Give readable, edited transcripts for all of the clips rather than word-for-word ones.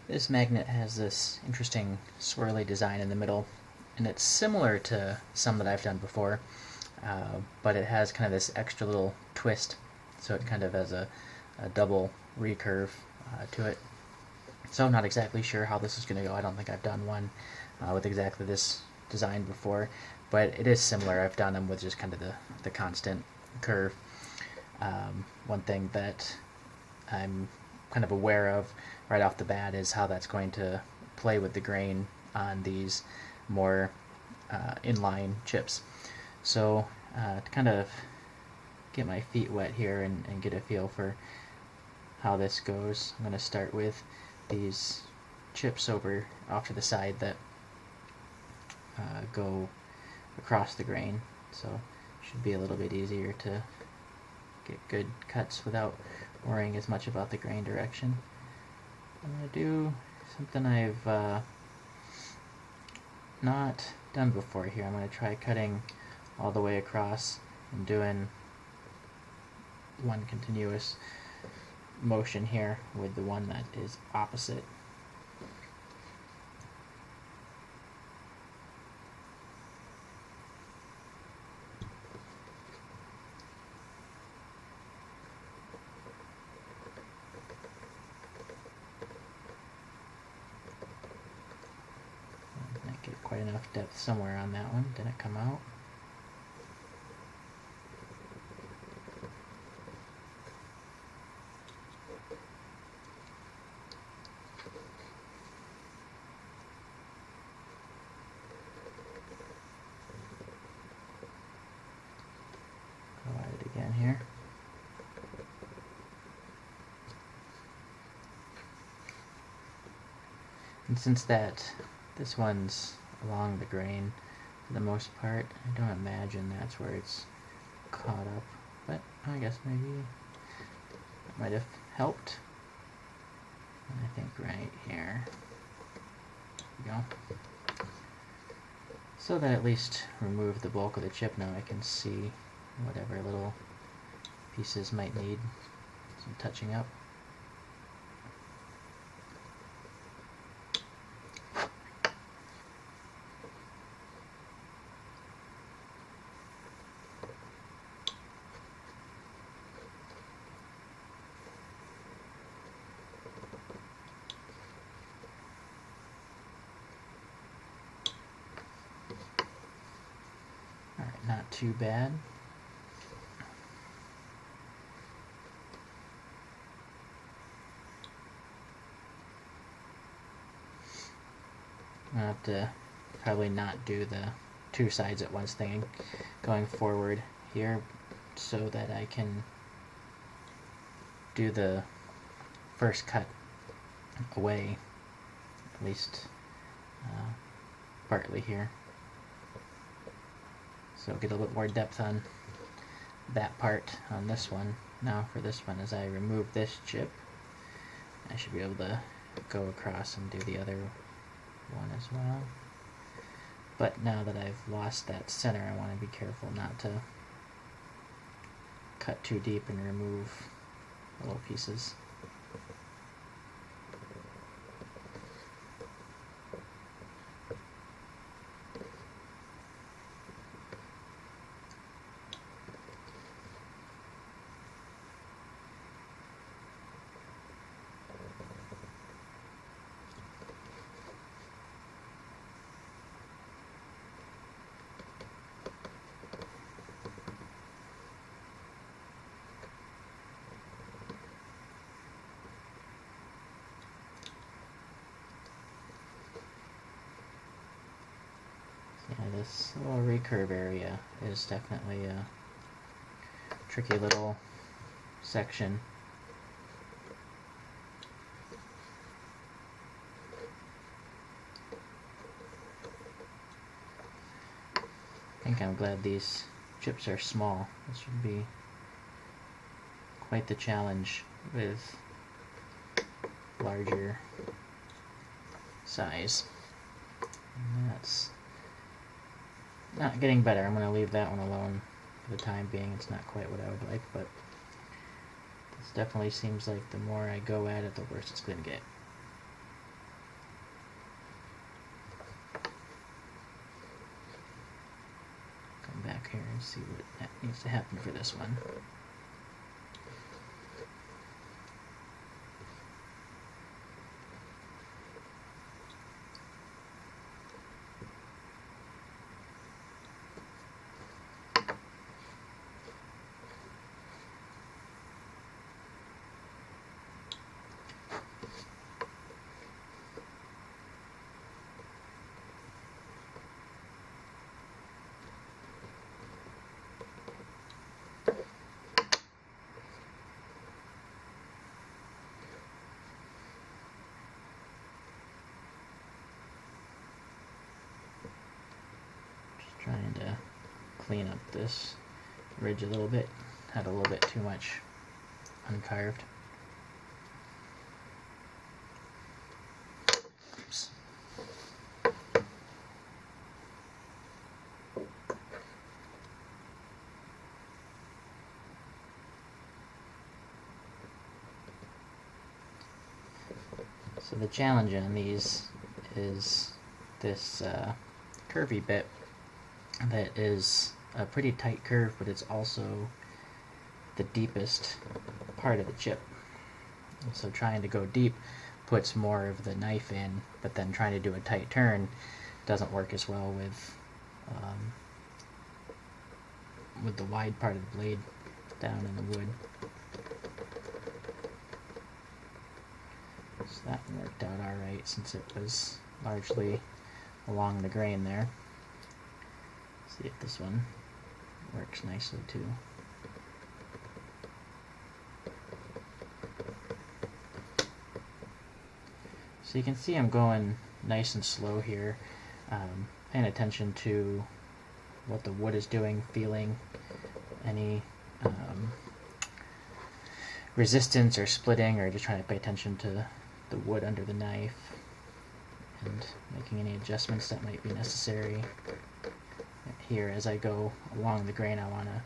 This magnet has this interesting swirly design in the middle, and it's similar to some that I've done before, but it has kind of this extra little twist, so it kind of has a double recurve to it. So I'm not exactly sure how this is going to go. I don't think I've done one with exactly this design before, but it is similar. I've done them with just kind of the constant curve. One thing that I'm kind of aware of right off the bat is how that's going to play with the grain on these more inline chips. So to kind of get my feet wet here and get a feel for how this goes, I'm going to start with these chips over off to the side that go across the grain, so it should be a little bit easier to get good cuts without worrying as much about the grain direction. I'm going to do something I've not done before here. I'm going to try cutting all the way across and doing one continuous motion here with the one that is opposite. Didn't get quite enough depth somewhere on that one. Didn't come out. Go at it again here. And since this one's along the grain for the most part, I don't imagine that's where it's caught up, but I guess maybe that might have helped. And I think right here, there we go. So that at least removed the bulk of the chip. Now I can see whatever little pieces might need some touching up. Alright, not too bad. I'll have to probably not do the two sides at once thing going forward here, so that I can do the first cut away, at least partly here. So get a little bit more depth on that part on this one. Now for this one, as I remove this chip, I should be able to go across and do the other one as well. But now that I've lost that center, I want to be careful not to cut too deep and remove little pieces. Yeah, this little recurve area is definitely a tricky little section. I think I'm glad these chips are small. This would be quite the challenge with larger size. And that's not getting better. I'm going to leave that one alone for the time being. It's not quite what I would like, but this definitely seems like the more I go at it, the worse it's going to get. here and see what needs to happen for this one. Trying to clean up this ridge a little bit. Had a little bit too much uncarved. Oops. So the challenge on these is this curvy bit that is a pretty tight curve, but it's also the deepest part of the chip. And so trying to go deep puts more of the knife in, but then trying to do a tight turn doesn't work as well with the wide part of the blade down in the wood. So that worked out alright since it was largely along the grain there. See if this one works nicely too. So you can see I'm going nice and slow here, paying attention to what the wood is doing, feeling any resistance or splitting, or just trying to pay attention to the wood under the knife and making any adjustments that might be necessary. Here, as I go along the grain, I want to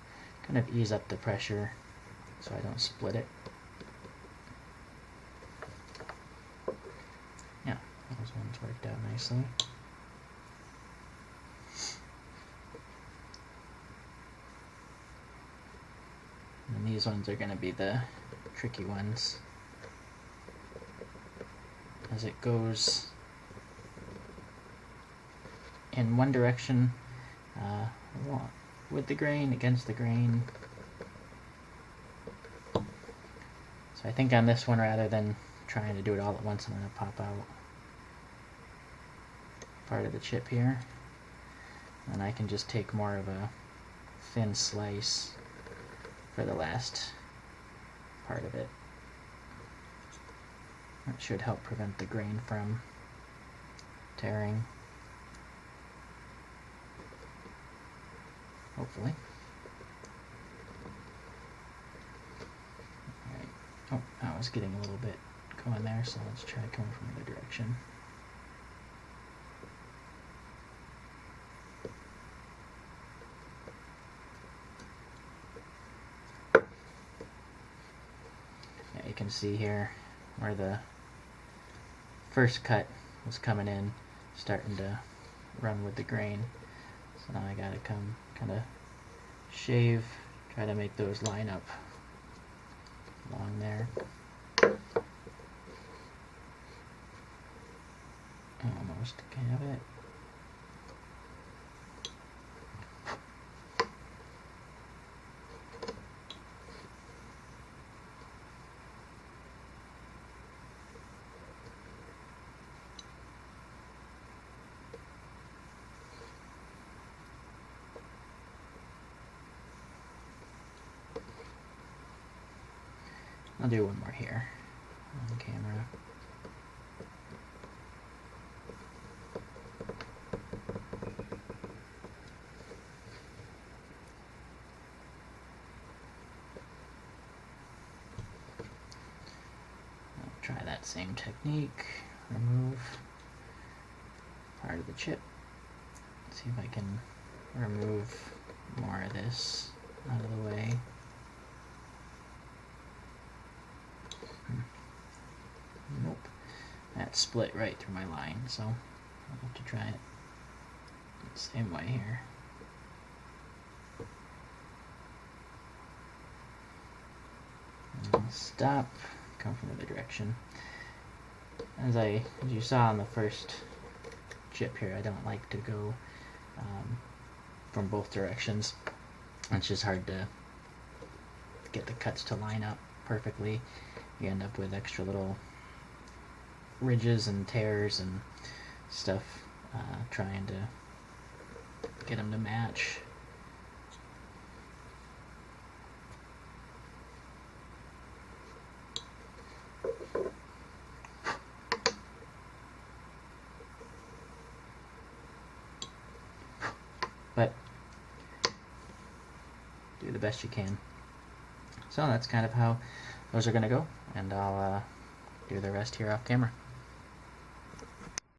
kind of ease up the pressure so I don't split it. Yeah, those ones worked out nicely. And these ones are going to be the tricky ones. As it goes in one direction, with the grain, against the grain. So I think on this one, rather than trying to do it all at once, I'm going to pop out part of the chip here. And I can just take more of a thin slice for the last part of it. That should help prevent the grain from tearing. Hopefully. Alright. Oh, I was getting a little bit going there, so let's try coming from the other direction. Yeah, you can see here where the first cut was coming in, starting to run with the grain. So now I gotta come kind of shave, try to make those line up along there. Almost have it. I'll do one more here on camera. I'll try that same technique. Remove part of the chip. See if I can remove more of this out of the way. Nope. That split right through my line, so I'll have to try it the same way here. stop, come from the other direction. As you saw on the first chip here, I don't like to go from both directions. It's just hard to get the cuts to line up perfectly. You end up with extra little ridges and tears and stuff, trying to get them to match. But do the best you can. So that's kind of how those are going to go, and I'll do the rest here off camera.